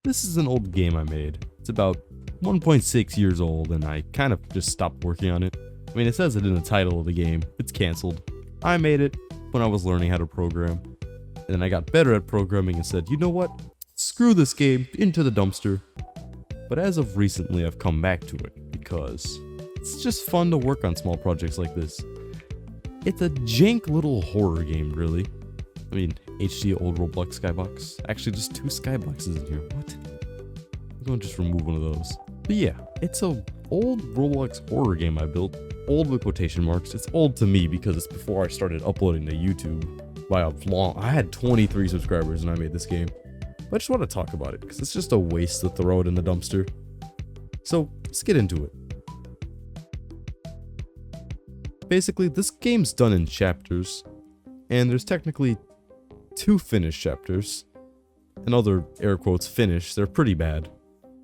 This is an old game I made. It's about 1.6 years old, and I kind of just stopped working on it. I mean, it says it in the title of the game. It's canceled. I made it when I was learning how to program. And then I got better at programming and said, you know what? Screw this game, into the dumpster. But as of recently, I've come back to it because it's just fun to work on small projects like this. It's a jank little horror game, really. I mean, HD old Roblox skybox. Actually, just 2 skyboxes in here. What? I'm going to just remove one of those. But yeah, it's a old Roblox horror game I built. Old with quotation marks. It's old to me because it's before I started uploading to YouTube. By a long, I had 23 subscribers when I made this game. But I just want to talk about it because it's just a waste to throw it in the dumpster. So let's get into it. Basically, this game's done in chapters, and there's technically 2 finished chapters. And other air quotes finished, they're pretty bad.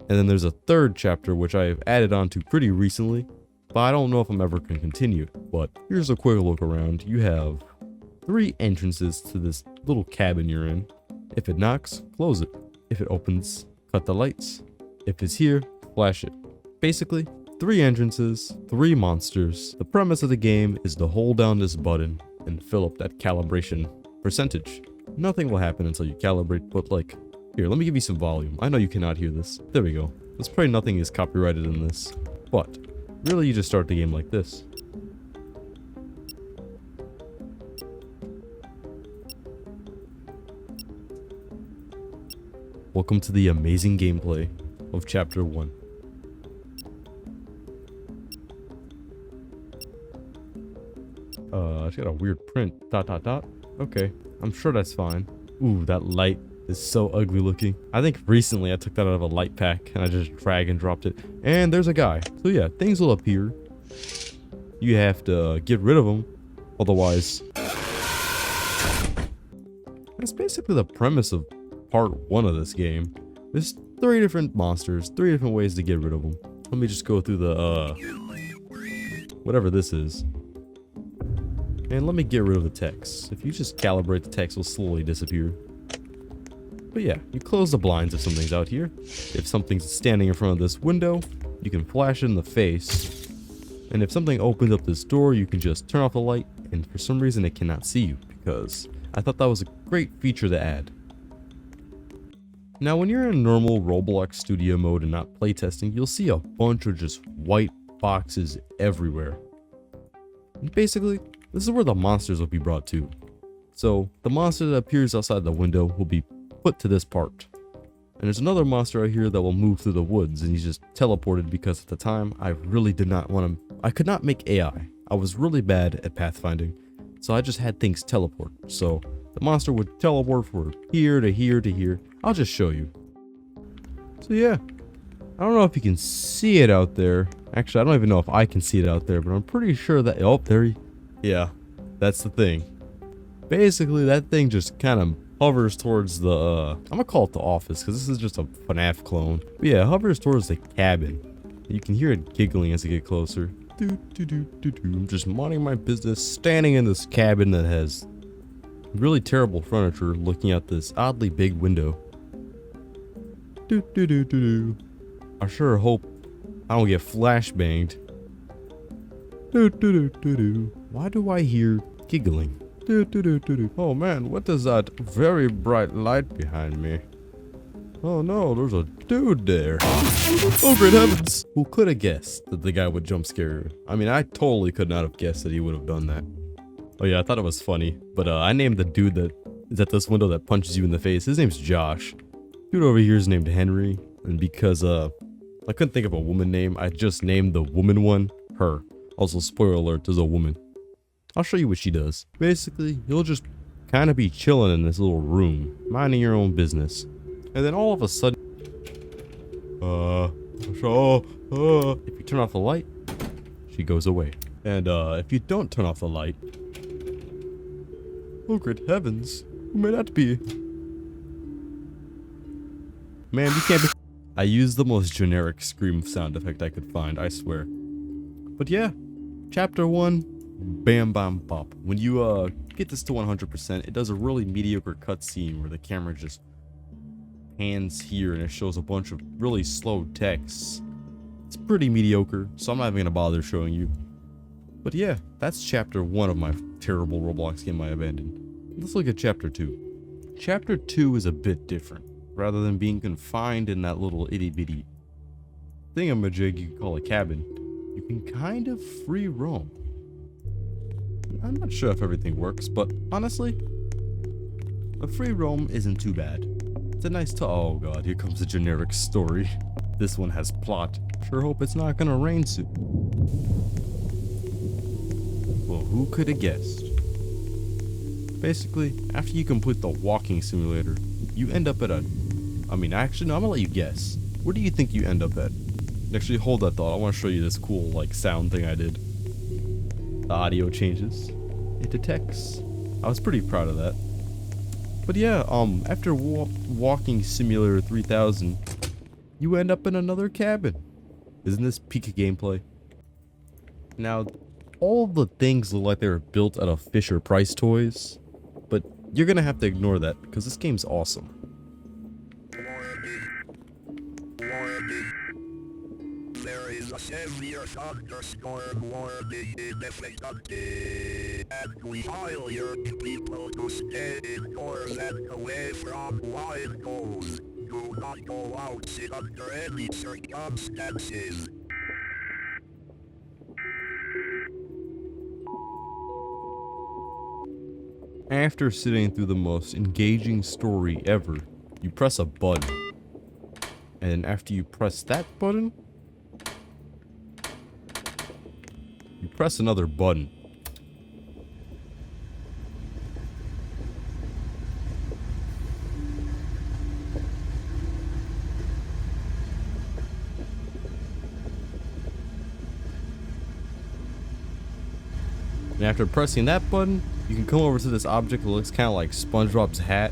And then there's a 3rd chapter which I've added on to pretty recently, but I don't know if I'm ever going to continue. But here's a quick look around. You have 3 entrances to this little cabin you're in. If it knocks, close it. If it opens, cut the lights. If it's here, flash it. Basically, 3 entrances, 3 monsters. The premise of the game is to hold down this button and fill up that calibration percentage. Nothing will happen until you calibrate, but like, here, let me give you some volume. I know you cannot hear this. There we go. Let's pray nothing is copyrighted in this. But, really you just start the game like this. Welcome to the amazing gameplay of Chapter 1. It's got a weird print. ... Okay, I'm sure that's fine. Ooh, that light is so ugly looking. I think recently I took that out of a light pack and I just drag and dropped it. And there's a guy. So yeah, things will appear. You have to get rid of them. Otherwise... That's basically the premise of part 1 of this game. There's 3 different monsters, 3 different ways to get rid of them. Let me just go through the, whatever this is. And let me get rid of the text. If you just calibrate, the text will slowly disappear. But yeah, you close the blinds if something's out here. If something's standing in front of this window, you can flash it in the face. And if something opens up this door, you can just turn off the light, and for some reason it cannot see you, because I thought that was a great feature to add. Now when you're in normal Roblox studio mode and not playtesting, you'll see a bunch of just white boxes everywhere. And basically, this is where the monsters will be brought to. So the monster that appears outside the window will be put to this part. And there's another monster out here that will move through the woods, and he's just teleported because at the time I really did not want him. I could not make AI. I was really bad at pathfinding, so I just had things teleport. So the monster would teleport from here to here to here. I'll just show you. So yeah, I don't know if you can see it out there. Actually, I don't even know if I can see it out there, but I'm pretty sure that, oh, there he, yeah, that's the thing. Basically, that thing just kind of hovers towards the, I'm gonna call it the office, because this is just a FNAF clone. But yeah, it hovers towards the cabin. You can hear it giggling as it gets closer. I'm just minding my business, standing in this cabin that has really terrible furniture, looking out this oddly big window. I sure hope I don't get flashbanged. Why do I hear giggling? Oh man, what is that very bright light behind me? Oh no, there's a dude there. Oh great heavens! Who could have guessed that the guy would jump scare you? I mean, I totally could not have guessed that he would have done that. Oh yeah, I thought it was funny, but I named the dude that is at this window that punches you in the face. His name's Josh. Dude over here is named Henry, and because I couldn't think of a woman name, I just named the woman one her. Also, spoiler alert, there's a woman. I'll show you what she does. Basically, you'll just kind of be chilling in this little room, minding your own business. And then all of a sudden, if you turn off the light, she goes away. And if you don't turn off the light, oh great heavens, who may that be? Man, you can't be. I used the most generic scream sound effect I could find, I swear. But yeah, chapter 1, bam bam bop. When you get this to 100%, it does a really mediocre cutscene where the camera just hands here and it shows a bunch of really slow text. It's pretty mediocre, so I'm not even gonna bother showing you. But yeah, that's chapter 1 of my terrible Roblox game I abandoned. Let's look at chapter 2. Chapter 2 is a bit different. Rather than being confined in that little itty bitty thingamajig you call a cabin, you can kind of free roam. I'm not sure if everything works, but honestly, a free roam isn't too bad. It's a nice oh god, here comes a generic story. This one has plot. Sure hope it's not gonna rain soon. Well, who could have guessed? Basically, after you complete the walking simulator, you end up at actually, no, I'm gonna let you guess. Where do you think you end up at? Actually, hold that thought. I want to show you this cool, sound thing I did. The audio changes. It detects. I was pretty proud of that. But yeah, after walking simulator 3000, you end up in another cabin. Isn't this peak gameplay? Now, all the things look like they were built out of Fisher Price toys, but you're gonna have to ignore that because this game's awesome. There is a severe thunderstorm warning in effect today, and we highly urge people to stay indoors and away from windows. Do not go outside under any circumstances. After sitting through the most engaging story ever, you press a button. And after you press that button, you press another button. And after pressing that button, you can come over to this object that looks kind of like SpongeBob's hat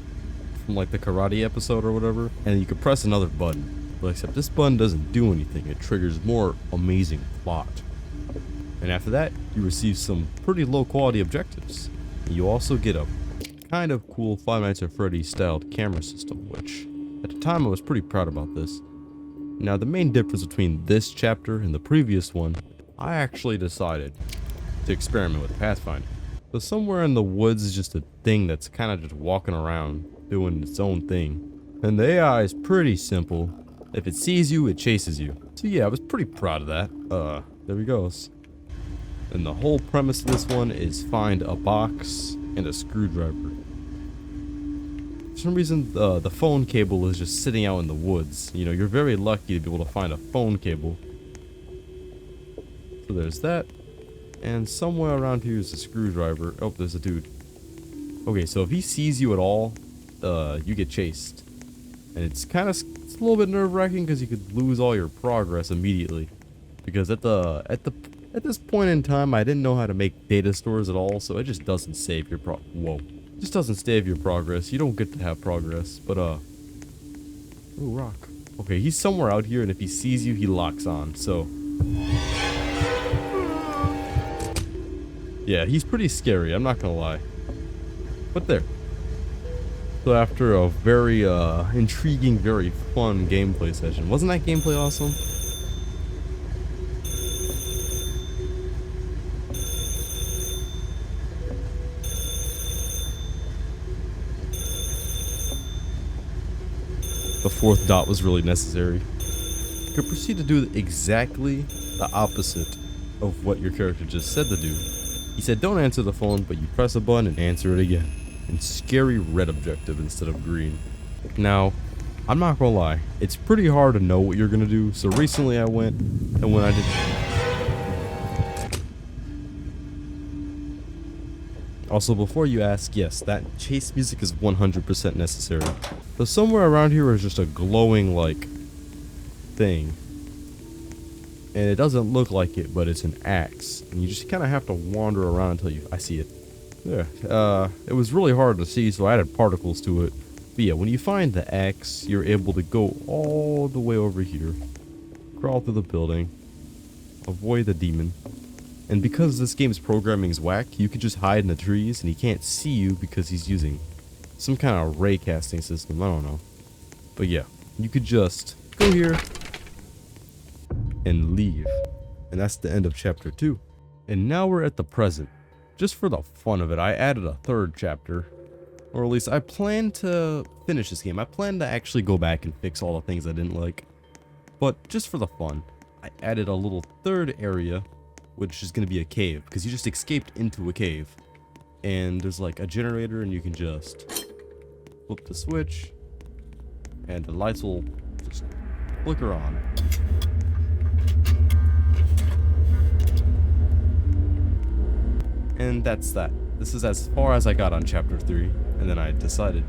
from the karate episode or whatever, and you can press another button. But except this button doesn't do anything, it triggers more amazing plot. And after that, you receive some pretty low quality objectives. And you also get a kind of cool Five Nights at Freddy's styled camera system, which at the time I was pretty proud about this. Now the main difference between this chapter and the previous one, I actually decided to experiment with pathfinding. So somewhere in the woods is just a thing that's kind of just walking around doing its own thing. And the AI is pretty simple. If it sees you, it chases you. So yeah, I was pretty proud of that. There he goes. And the whole premise of this one is find a box and a screwdriver. For some reason, the phone cable is just sitting out in the woods. You know, you're very lucky to be able to find a phone cable. So there's that. And somewhere around here is a screwdriver. Oh, there's a dude. Okay, so if he sees you at all, you get chased. And it's a little bit nerve-wracking because you could lose all your progress immediately. Because at this point in time, I didn't know how to make data stores at all, so it just doesn't save your It just doesn't save your progress. You don't get to have progress. But ooh, rock. Okay, he's somewhere out here, and if he sees you, he locks on. So yeah, he's pretty scary. I'm not gonna lie. But there. So after a very intriguing, very fun gameplay session, wasn't that gameplay awesome? The fourth dot was really necessary. You could proceed to do exactly the opposite of what your character just said to do. He said don't answer the phone, but you press a button and answer it again. And scary red objective instead of green. Now, I'm not gonna lie, it's pretty hard to know what you're gonna do, so recently I went, and when I did... Also, before you ask, yes, that chase music is 100% necessary. So somewhere around here is just a glowing, thing. And it doesn't look like it, but it's an axe. And you just kind of have to wander around until I see it. Yeah, it was really hard to see, so I added particles to it. But yeah, when you find the axe, you're able to go all the way over here, crawl through the building, avoid the demon. And because this game's programming is whack, you can just hide in the trees and he can't see you because he's using some kind of ray casting system, I don't know. But yeah, you could just go here and leave. And that's the end of chapter 2. And now we're at the present. Just for the fun of it, I added a third chapter. Or at least I plan to finish this game. I plan to actually go back and fix all the things I didn't like. But just for the fun, I added a little third area, which is going to be a cave. Because you just escaped into a cave. And there's like a generator and you can just flip the switch. And the lights will just flicker on. And that's that. This is as far as I got on chapter 3, and then I decided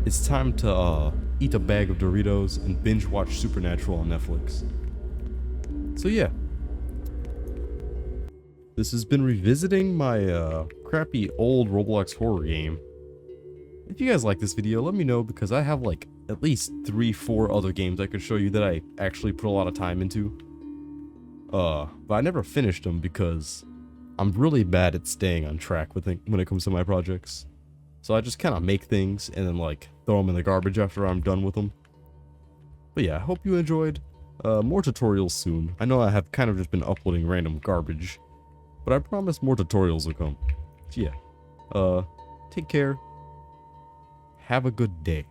it's time to eat a bag of Doritos and binge watch Supernatural on Netflix. So yeah. This has been revisiting my crappy old Roblox horror game. If you guys like this video, let me know because I have like at least 3-4 other games I could show you that I actually put a lot of time into. But I never finished them because I'm really bad at staying on track with when it comes to my projects. So I just kind of make things and then like throw them in the garbage after I'm done with them. But yeah, I hope you enjoyed. More tutorials soon. I know I have kind of just been uploading random garbage, but I promise more tutorials will come. So yeah, take care. Have a good day.